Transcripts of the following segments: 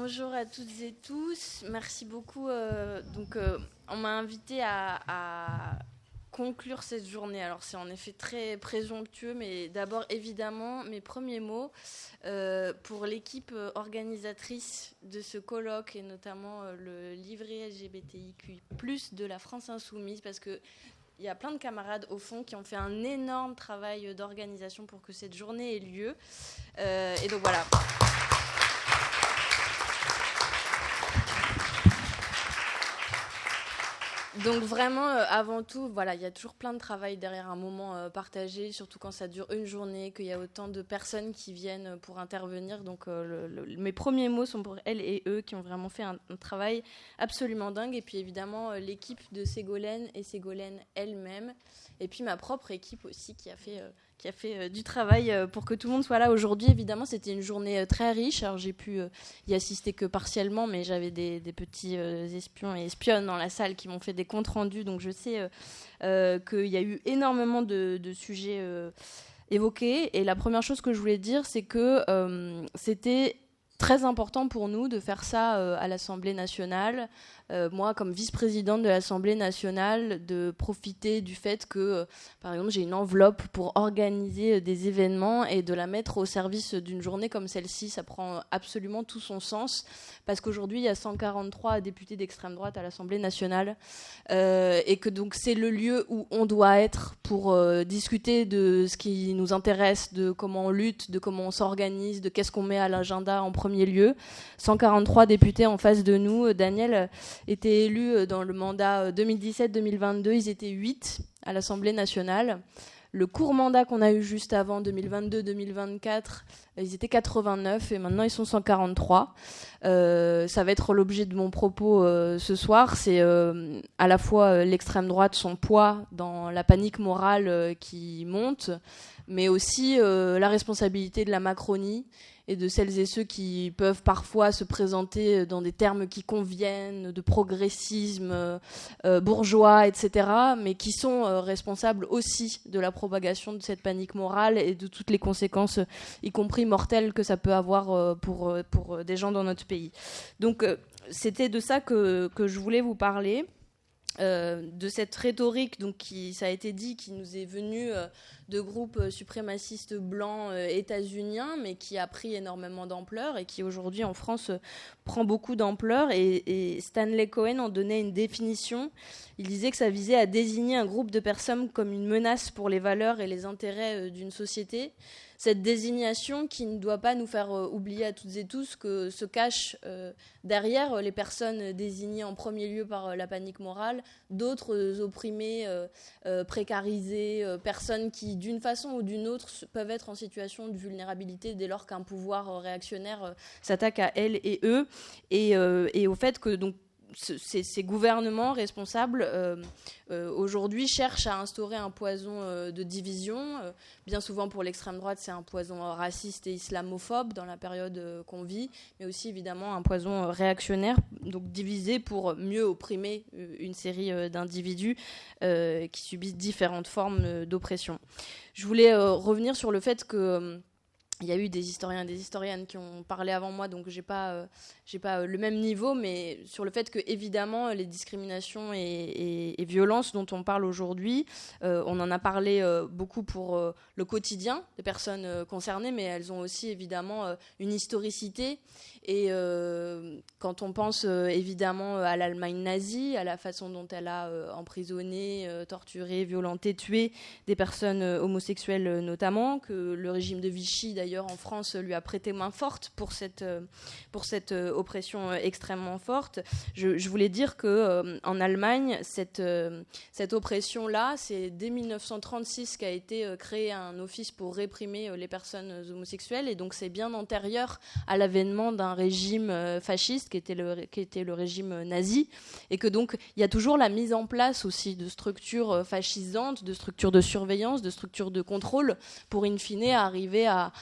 Bonjour à toutes et tous. Merci beaucoup. On m'a invité à conclure cette journée. Alors, c'est en effet très présomptueux, mais d'abord, évidemment, mes premiers mots pour l'équipe organisatrice de ce colloque et notamment le livret LGBTIQ+, de la France Insoumise, parce que il y a plein de camarades au fond qui ont fait un énorme travail d'organisation pour que cette journée ait lieu. Et donc voilà. Donc vraiment, avant tout, voilà, il y a toujours plein de travail derrière un moment partagé, surtout quand ça dure une journée, qu'il y a autant de personnes qui viennent pour intervenir. Donc mes premiers mots sont pour elles et eux qui ont vraiment fait un travail absolument dingue. Et puis évidemment, l'équipe de Ségolène et Ségolène elle-même. Et puis ma propre équipe aussi qui a fait du travail pour que tout le monde soit là aujourd'hui. Évidemment, c'était une journée très riche. Alors j'ai pu y assister que partiellement, mais j'avais des petits espions et espionnes dans la salle qui m'ont fait des comptes rendus. Donc je sais qu'il y a eu énormément de sujets évoqués. Et la première chose que je voulais dire, c'est que c'était très important pour nous de faire ça à l'Assemblée nationale. Moi, comme vice-présidente de l'Assemblée nationale, de profiter du fait que, par exemple, j'ai une enveloppe pour organiser des événements et de la mettre au service d'une journée comme celle-ci. Ça prend absolument tout son sens parce qu'aujourd'hui, il y a 143 députés d'extrême droite à l'Assemblée nationale et que donc c'est le lieu où on doit être pour discuter de ce qui nous intéresse, de comment on lutte, de comment on s'organise, de qu'est-ce qu'on met à l'agenda en premier lieu. 143 députés en face de nous. Daniel étaient élus dans le mandat 2017-2022, ils étaient 8 à l'Assemblée nationale. Le court mandat qu'on a eu juste avant, 2022-2024, ils étaient 89 et maintenant ils sont 143. Ça va être l'objet de mon propos ce soir. C'est à la fois l'extrême droite, son poids dans la panique morale qui monte, mais aussi la responsabilité de la Macronie et de celles et ceux qui peuvent parfois se présenter dans des termes qui conviennent, de progressisme bourgeois, etc., mais qui sont responsables aussi de la propagation de cette panique morale et de toutes les conséquences, y compris mortelles, que ça peut avoir pour des gens dans notre pays. Donc c'était de ça que je voulais vous parler. De cette rhétorique, donc ça a été dit, qui nous est venue de groupes suprémacistes blancs états-uniens, mais qui a pris énormément d'ampleur et qui aujourd'hui en France prend beaucoup d'ampleur. Et Stanley Cohen en donnait une définition. Il disait que ça visait à désigner un groupe de personnes comme une menace pour les valeurs et les intérêts d'une société. Cette désignation qui ne doit pas nous faire oublier à toutes et tous que se cachent derrière les personnes désignées en premier lieu par la panique morale, d'autres opprimés, précarisés, personnes qui, d'une façon ou d'une autre, peuvent être en situation de vulnérabilité dès lors qu'un pouvoir réactionnaire s'attaque à elles et eux, et au fait que donc ces gouvernements responsables aujourd'hui cherchent à instaurer un poison de division. Bien souvent pour l'extrême droite, c'est un poison raciste et islamophobe dans la période qu'on vit, mais aussi évidemment un poison réactionnaire, donc divisé pour mieux opprimer une série d'individus qui subissent différentes formes d'oppression. Je voulais revenir sur le fait que il y a eu des historiens et des historiennes qui ont parlé avant moi, donc j'ai pas le même niveau, mais sur le fait que évidemment les discriminations et violences dont on parle aujourd'hui, on en a parlé beaucoup pour le quotidien des personnes concernées, mais elles ont aussi évidemment une historicité. Et quand on pense évidemment à l'Allemagne nazie, à la façon dont elle a emprisonné, torturé, violenté, tué des personnes homosexuelles notamment, que le régime de Vichy d'ailleurs en France lui a prêté main forte pour cette oppression extrêmement forte. Je voulais dire que en Allemagne, cette oppression-là, c'est dès 1936 qu'a été créé un office pour réprimer les personnes homosexuelles, et donc c'est bien antérieur à l'avènement d'un régime fasciste qui était le régime nazi, et que donc il y a toujours la mise en place aussi de structures fascisantes, de structures de surveillance, de structures de contrôle pour in fine arriver à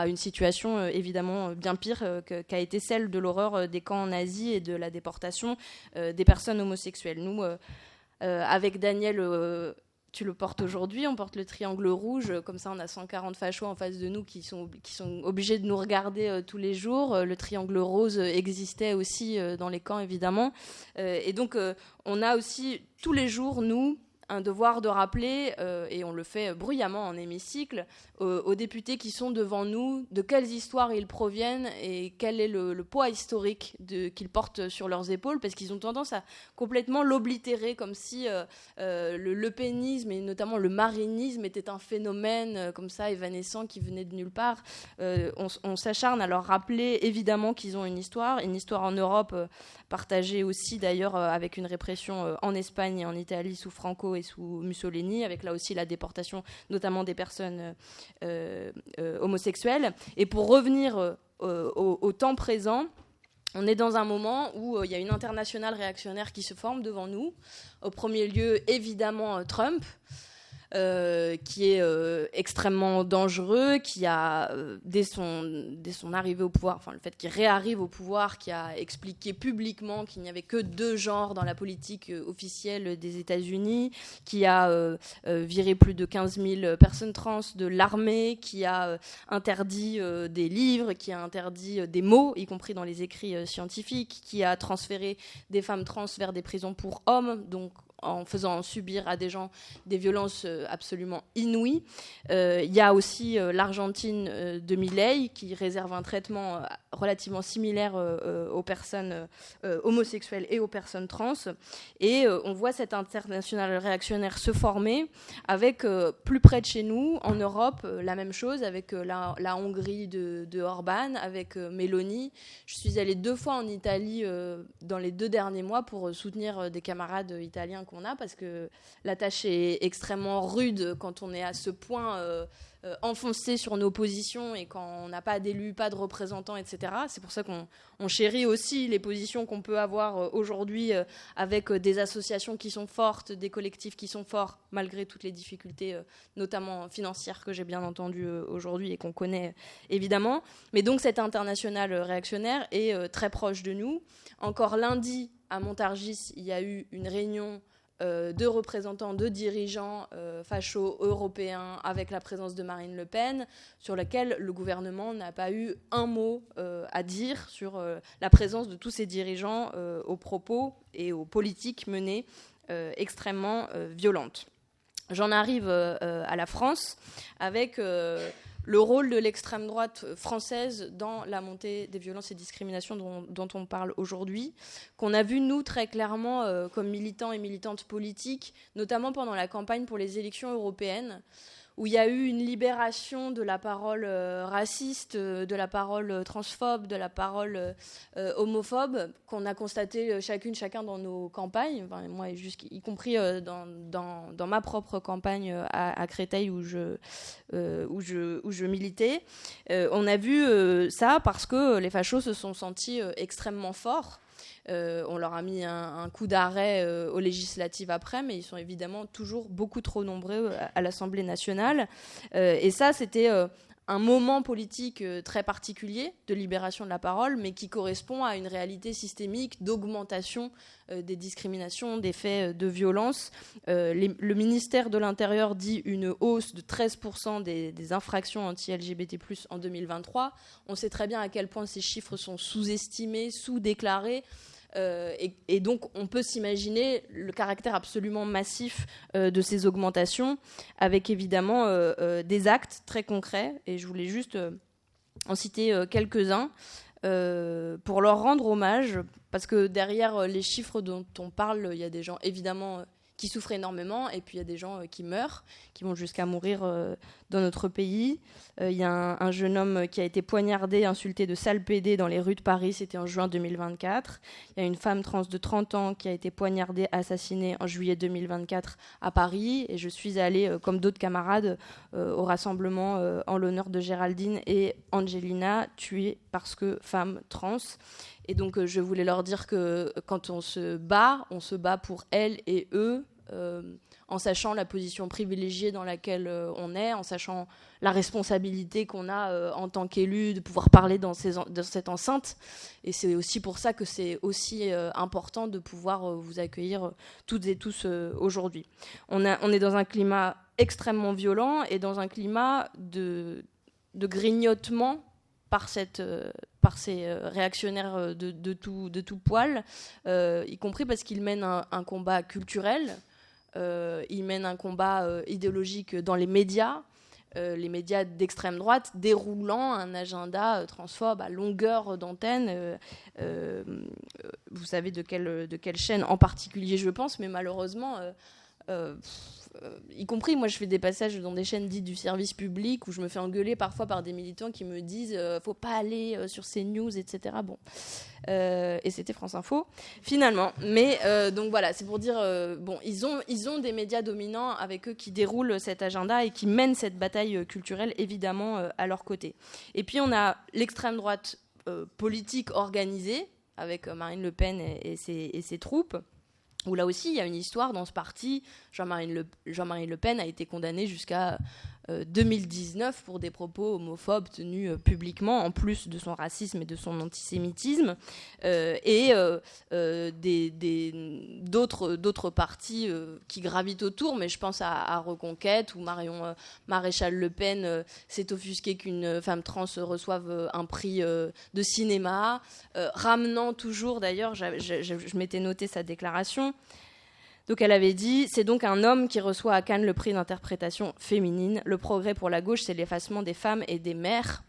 une situation évidemment bien pire qu'a été celle de l'horreur des camps nazis et de la déportation des personnes homosexuelles. Nous, avec Daniel tu le portes aujourd'hui, on porte le triangle rouge, comme ça on a 140 fachos en face de nous qui sont obligés de nous regarder tous les jours. Le triangle rose existait aussi dans les camps, évidemment. Et donc on a aussi tous les jours, nous, un devoir de rappeler, et on le fait bruyamment en hémicycle, aux députés qui sont devant nous, de quelles histoires ils proviennent et quel est le poids historique qu'ils portent sur leurs épaules, parce qu'ils ont tendance à complètement l'oblitérer, comme si le pénisme et notamment le marinisme était un phénomène comme ça évanescent qui venait de nulle part. On s'acharne à leur rappeler évidemment qu'ils ont une histoire en Europe, partagée aussi d'ailleurs avec une répression en Espagne et en Italie sous Franco et sous Mussolini, avec là aussi la déportation notamment des personnes homosexuels. Et pour revenir au temps présent, on est dans un moment où il y a une internationale réactionnaire qui se forme devant nous. Au premier lieu, évidemment, Trump, qui est extrêmement dangereux, qui a, dès son arrivée au pouvoir, enfin le fait qu'il réarrive au pouvoir, qui a expliqué publiquement qu'il n'y avait que 2 genres dans la politique officielle des États-Unis, qui a viré plus de 15 000 personnes trans de l'armée, qui a interdit des livres, qui a interdit des mots, y compris dans les écrits scientifiques, qui a transféré des femmes trans vers des prisons pour hommes, donc en faisant subir à des gens des violences absolument inouïes. Il y a aussi l'Argentine de Milei qui réserve un traitement relativement similaire aux personnes homosexuelles et aux personnes trans. Et on voit cette internationale réactionnaire se former avec, plus près de chez nous, en Europe, la même chose avec la Hongrie de Orban, avec Meloni. Je suis allée 2 fois en Italie dans les 2 derniers mois pour soutenir des camarades italiens qu'on a, parce que la tâche est extrêmement rude quand on est à ce point enfoncé sur nos positions et quand on n'a pas d'élus, pas de représentants, etc. C'est pour ça qu'on chérit aussi les positions qu'on peut avoir aujourd'hui avec des associations qui sont fortes, des collectifs qui sont forts, malgré toutes les difficultés, notamment financières, que j'ai bien entendues aujourd'hui et qu'on connaît évidemment. Mais donc cette internationale réactionnaire est très proche de nous. Encore lundi, à Montargis, il y a eu une réunion de représentants, de dirigeants fachos européens avec la présence de Marine Le Pen, sur laquelle le gouvernement n'a pas eu un mot à dire sur la présence de tous ces dirigeants aux propos et aux politiques menées extrêmement violentes. J'en arrive à la France avec le rôle de l'extrême droite française dans la montée des violences et discriminations dont on parle aujourd'hui, qu'on a vu, nous, très clairement, comme militants et militantes politiques, notamment pendant la campagne pour les élections européennes, où il y a eu une libération de la parole raciste, de la parole transphobe, de la parole homophobe, qu'on a constaté chacun dans nos campagnes, enfin, moi y compris dans ma propre campagne à Créteil où je militais. On a vu ça parce que les fachos se sont sentis extrêmement forts. On leur a mis un coup d'arrêt aux législatives après, mais ils sont évidemment toujours beaucoup trop nombreux à l'Assemblée nationale. Et ça, c'était un moment politique très particulier de libération de la parole, mais qui correspond à une réalité systémique d'augmentation des discriminations, des faits de violence. Le ministère de l'Intérieur dit une hausse de 13% des infractions anti-LGBT+, en 2023. On sait très bien à quel point ces chiffres sont sous-estimés, sous-déclarés. Et donc on peut s'imaginer le caractère absolument massif de ces augmentations, avec évidemment des actes très concrets, et je voulais juste en citer quelques-uns pour leur rendre hommage, parce que derrière les chiffres dont on parle, il y a des gens évidemment qui souffrent énormément, et puis il y a des gens qui meurent, qui vont jusqu'à mourir dans notre pays. Il y a un jeune homme qui a été poignardé, insulté de sale pédé dans les rues de Paris, c'était en juin 2024. Il y a une femme trans de 30 ans qui a été poignardée, assassinée en juillet 2024 à Paris, et je suis allée, comme d'autres camarades, au rassemblement en l'honneur de Géraldine et Angelina, tuées parce que femmes trans. Et donc je voulais leur dire que quand on se bat pour elles et eux, en sachant la position privilégiée dans laquelle on est, en sachant la responsabilité qu'on a en tant qu'élu de pouvoir parler dans cette enceinte. Et c'est aussi pour ça que c'est aussi important de pouvoir vous accueillir toutes et tous aujourd'hui. On est dans un climat extrêmement violent et dans un climat de grignotement par ces réactionnaires de tout poil, y compris parce qu'ils mènent un combat culturel, ils mènent un combat idéologique dans les médias d'extrême droite, déroulant un agenda transphobe à longueur d'antenne. Vous savez de quelle chaîne en particulier je pense, mais malheureusement... y compris, moi je fais des passages dans des chaînes dites du service public où je me fais engueuler parfois par des militants qui me disent faut pas aller sur CNews, etc. Bon. Et c'était France Info, finalement. Mais donc voilà, c'est pour dire, bon, ils ont des médias dominants avec eux qui déroulent cet agenda et qui mènent cette bataille culturelle, évidemment, à leur côté. Et puis on a l'extrême droite politique organisée, avec Marine Le Pen et ses troupes, où là aussi, il y a une histoire dans ce parti. Jean-Marie Le Pen a été condamné jusqu'à 2019 pour des propos homophobes tenus publiquement, en plus de son racisme et de son antisémitisme. D'autres partis qui gravitent autour, mais je pense à Reconquête, où Marion Maréchal Le Pen s'est offusquée qu'une femme trans reçoive un prix de cinéma, ramenant toujours, d'ailleurs, je m'étais noté sa déclaration. Donc elle avait dit « C'est donc un homme qui reçoit à Cannes le prix d'interprétation féminine. Le progrès pour la gauche, c'est l'effacement des femmes et des mères. »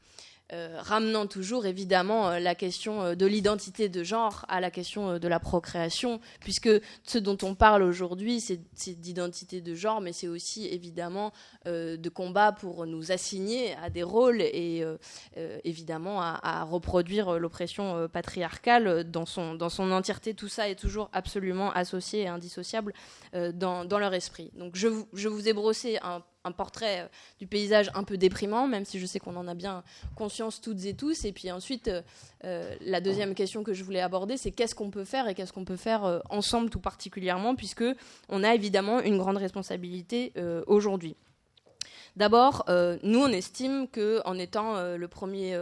Ramenant toujours évidemment la question de l'identité de genre à la question de la procréation, puisque ce dont on parle aujourd'hui, c'est d'identité de genre, mais c'est aussi évidemment de combat pour nous assigner à des rôles et évidemment à reproduire l'oppression patriarcale dans son entièreté. Tout ça est toujours absolument associé et indissociable dans leur esprit. Donc je vous ai brossé un portrait du paysage un peu déprimant, même si je sais qu'on en a bien conscience toutes et tous. Et puis ensuite, la deuxième question que je voulais aborder, c'est qu'est-ce qu'on peut faire et qu'est-ce qu'on peut faire ensemble tout particulièrement, puisque on a évidemment une grande responsabilité aujourd'hui. D'abord, nous, on estime qu'en étant le premier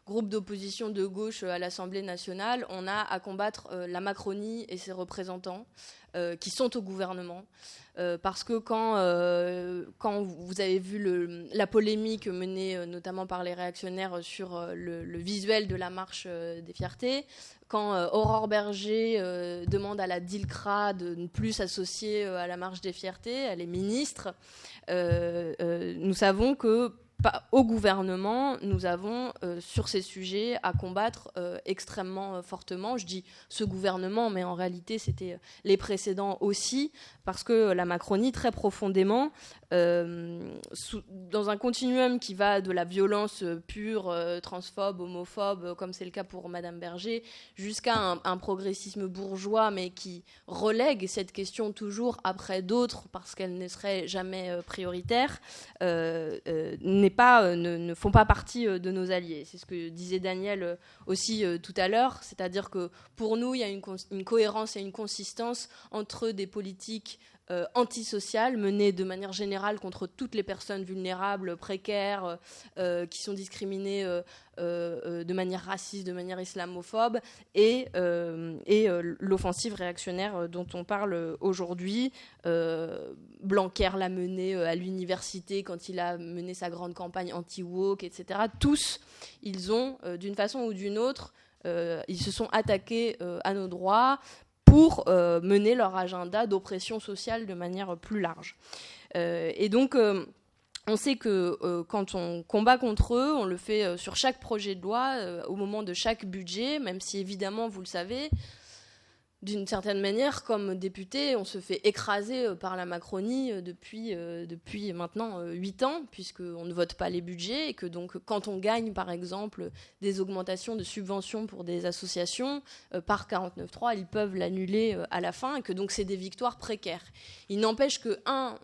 groupe d'opposition de gauche à l'Assemblée nationale, on a à combattre la Macronie et ses représentants qui sont au gouvernement. Parce que quand vous avez vu la polémique menée notamment par les réactionnaires sur le visuel de la marche des fiertés, quand Aurore Berger demande à la DILCRA de ne plus s'associer à la marche des fiertés, elle est ministre, nous savons que au gouvernement, nous avons sur ces sujets à combattre extrêmement fortement. Je dis ce gouvernement, mais en réalité c'était les précédents aussi, parce que la Macronie, très profondément, dans un continuum qui va de la violence pure, transphobe, homophobe, comme c'est le cas pour Madame Berger, jusqu'à un progressisme bourgeois, mais qui relègue cette question toujours après d'autres, parce qu'elle ne serait jamais prioritaire, ne font pas partie de nos alliés. C'est ce que disait Daniel aussi tout à l'heure, c'est-à-dire que pour nous, il y a une cohérence et une consistance entre des politiques antisociales menées de manière générale contre toutes les personnes vulnérables, précaires, qui sont discriminées de manière raciste, de manière islamophobe, et l'offensive réactionnaire dont on parle aujourd'hui. Blanquer l'a menée à l'université quand il a mené sa grande campagne anti-woke, etc. Tous, ils ont, d'une façon ou d'une autre, ils se sont attaqués à nos droits pour mener leur agenda d'oppression sociale de manière plus large. Et donc, on sait que quand on combat contre eux, on le fait sur chaque projet de loi, au moment de chaque budget, même si évidemment, vous le savez, d'une certaine manière, comme député, on se fait écraser par la Macronie depuis maintenant 8 ans, puisqu'on ne vote pas les budgets, et que donc quand on gagne, par exemple, des augmentations de subventions pour des associations, par 49.3, ils peuvent l'annuler à la fin, et que donc c'est des victoires précaires. Il n'empêche que,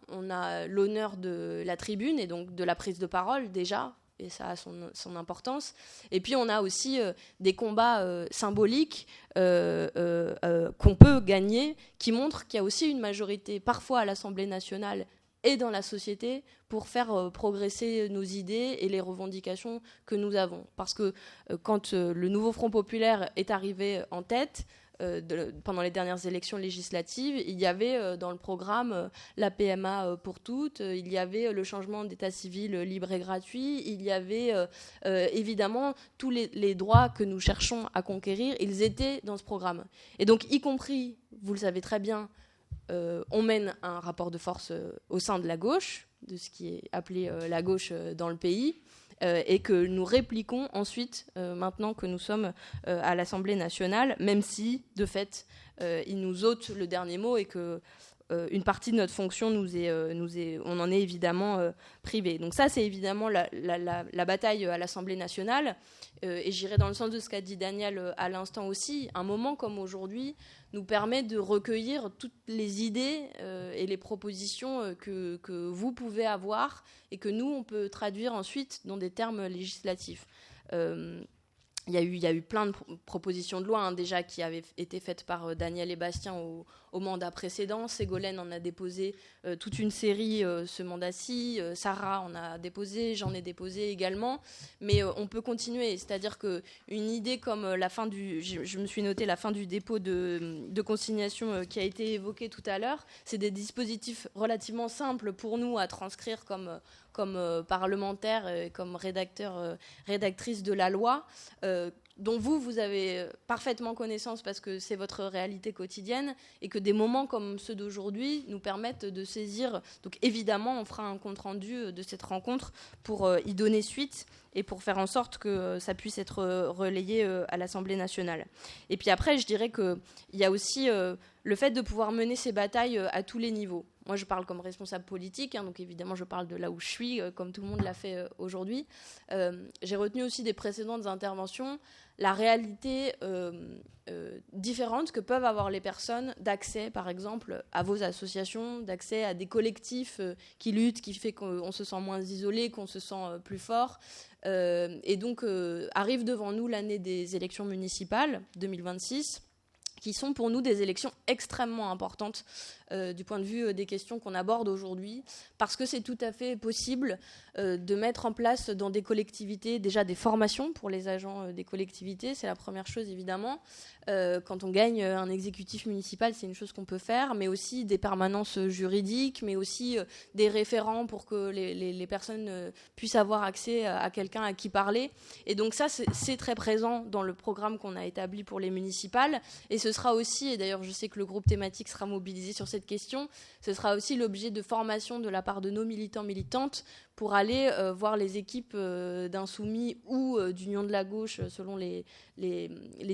on a l'honneur de la tribune, et donc de la prise de parole, déjà, et ça a son importance. Et puis on a aussi des combats symboliques qu'on peut gagner, qui montrent qu'il y a aussi une majorité, parfois à l'Assemblée nationale et dans la société, pour faire progresser nos idées et les revendications que nous avons. Parce que quand le nouveau Front populaire est arrivé en tête, pendant les dernières élections législatives, il y avait dans le programme la PMA pour toutes, il y avait le changement d'état civil libre et gratuit, il y avait évidemment tous les droits que nous cherchons à conquérir, ils étaient dans ce programme. Et donc, y compris, vous le savez très bien, on mène un rapport de force au sein de la gauche, de ce qui est appelé la gauche dans le pays, et que nous répliquons ensuite, maintenant que nous sommes à l'Assemblée nationale, même si, de fait, ils nous ôtent le dernier mot et que une partie de notre fonction on en est évidemment privé. Donc ça, c'est évidemment la bataille à l'Assemblée nationale. Et j'irai dans le sens de ce qu'a dit Daniel à l'instant aussi. Un moment comme aujourd'hui nous permet de recueillir toutes les idées et les propositions que vous pouvez avoir et que nous, on peut traduire ensuite dans des termes législatifs. Il y a eu plein de propositions de loi déjà qui avaient été faites par Daniel et Bastien au mandat précédent. Ségolène en a déposé toute une série ce mandat-ci. Sarah en a déposé, j'en ai déposé également. Mais on peut continuer. C'est-à-dire qu'une idée comme la fin du... Je me suis noté la fin du dépôt de consignation qui a été évoqué tout à l'heure. C'est des dispositifs relativement simples pour nous à transcrire comme parlementaire, comme rédactrice de la loi, dont vous avez parfaitement connaissance parce que c'est votre réalité quotidienne et que des moments comme ceux d'aujourd'hui nous permettent de saisir. Donc évidemment, on fera un compte-rendu de cette rencontre pour y donner suite et pour faire en sorte que ça puisse être relayé à l'Assemblée nationale. Et puis après, je dirais qu'il y a aussi le fait de pouvoir mener ces batailles à tous les niveaux. Moi, je parle comme responsable politique, donc évidemment, je parle de là où je suis, comme tout le monde l'a fait aujourd'hui. J'ai retenu aussi des précédentes interventions la réalité différente que peuvent avoir les personnes d'accès, par exemple, à vos associations, d'accès à des collectifs qui luttent, qui fait qu'on se sent moins isolé, qu'on se sent plus fort. Et donc, arrive devant nous l'année des élections municipales 2026, qui sont pour nous des élections extrêmement importantes du point de vue des questions qu'on aborde aujourd'hui, parce que c'est tout à fait possible de mettre en place dans des collectivités déjà des formations pour les agents des collectivités, c'est la première chose évidemment. Quand on gagne un exécutif municipal, c'est une chose qu'on peut faire, mais aussi des permanences juridiques, mais aussi des référents pour que les personnes puissent avoir accès à quelqu'un à qui parler. Et donc ça, c'est très présent dans le programme qu'on a établi pour les municipales, et ce sera aussi, et d'ailleurs je sais que le groupe thématique sera mobilisé sur cette question, ce sera aussi l'objet de formation de la part de nos militants, militantes, pour aller voir les équipes d'Insoumis ou d'Union de la gauche, selon les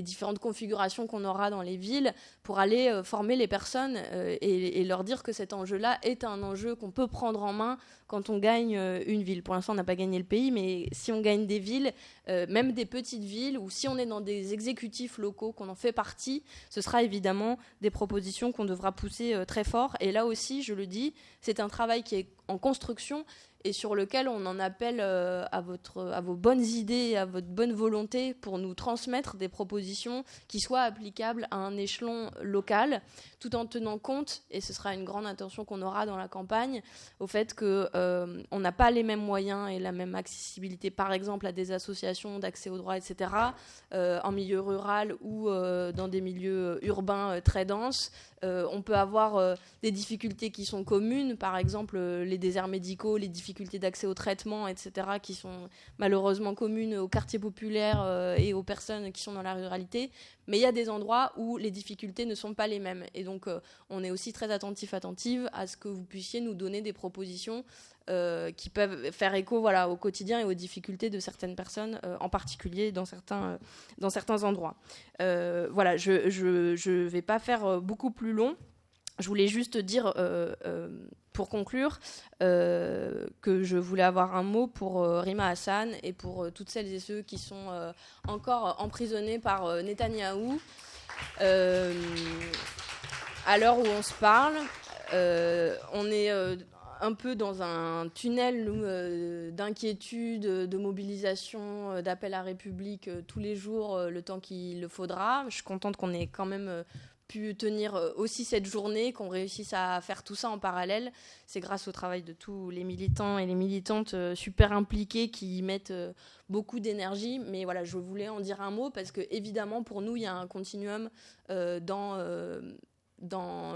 différentes configurations qu'on aura dans les villes, pour aller former les personnes et leur dire que cet enjeu-là est un enjeu qu'on peut prendre en main quand on gagne une ville. Pour l'instant, on n'a pas gagné le pays, mais si on gagne des villes, même des petites villes, ou si on est dans des exécutifs locaux, qu'on en fait partie, ce sera évidemment des propositions qu'on devra pousser très fort. Et là aussi, je le dis, c'est un travail qui est en construction, et sur lequel on en appelle à vos bonnes idées, à votre bonne volonté pour nous transmettre des propositions qui soient applicables à un échelon local, tout en tenant compte, et ce sera une grande intention qu'on aura dans la campagne, au fait qu'on n'a pas les mêmes moyens et la même accessibilité, par exemple, à des associations d'accès aux droits, etc., en milieu rural ou dans des milieux urbains très denses. On peut avoir des difficultés qui sont communes, par exemple les déserts médicaux, les difficultés d'accès au traitement, etc., qui sont malheureusement communes aux quartiers populaires et aux personnes qui sont dans la ruralité. Mais il y a des endroits où les difficultés ne sont pas les mêmes. Et donc, on est aussi très attentive à ce que vous puissiez nous donner des propositions qui peuvent faire écho au quotidien et aux difficultés de certaines personnes, en particulier dans certains endroits. Je ne vais pas faire beaucoup plus long. Je voulais juste dire, pour conclure, que je voulais avoir un mot pour Rima Hassan et pour toutes celles et ceux qui sont encore emprisonnés par Netanyahou. À l'heure où on se parle, on est un peu dans un tunnel d'inquiétude, de mobilisation, d'appel à République tous les jours, le temps qu'il le faudra. Je suis contente qu'on ait quand même pu tenir aussi cette journée, qu'on réussisse à faire tout ça en parallèle. C'est grâce au travail de tous les militants et les militantes super impliqués qui y mettent beaucoup d'énergie. Mais voilà, je voulais en dire un mot parce que évidemment pour nous il y a un continuum dans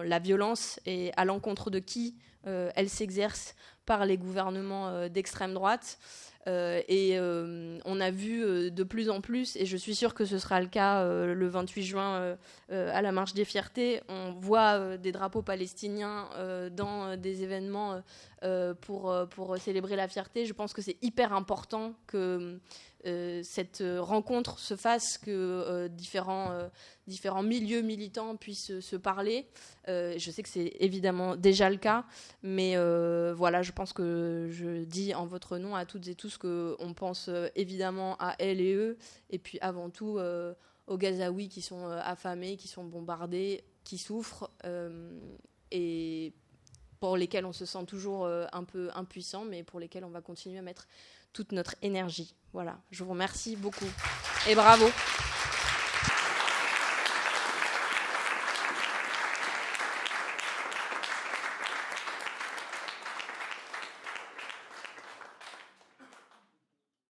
la violence et à l'encontre de qui elle s'exerce par les gouvernements d'extrême droite. On a vu de plus en plus, et je suis sûre que ce sera le cas le 28 juin à la Marche des Fiertés, on voit des drapeaux palestiniens dans des événements pour célébrer la fierté. Je pense que c'est hyper important que cette rencontre se fasse, que différents milieux militants puissent se parler. Je sais que c'est évidemment déjà le cas, mais voilà, je pense que je dis en votre nom à toutes et tous qu'on pense évidemment à elles et eux, et puis avant tout aux Gazaouis qui sont affamés, qui sont bombardés, qui souffrent, et pour lesquels on se sent toujours un peu impuissant, mais pour lesquels on va continuer à mettre toute notre énergie. Voilà, je vous remercie beaucoup et bravo.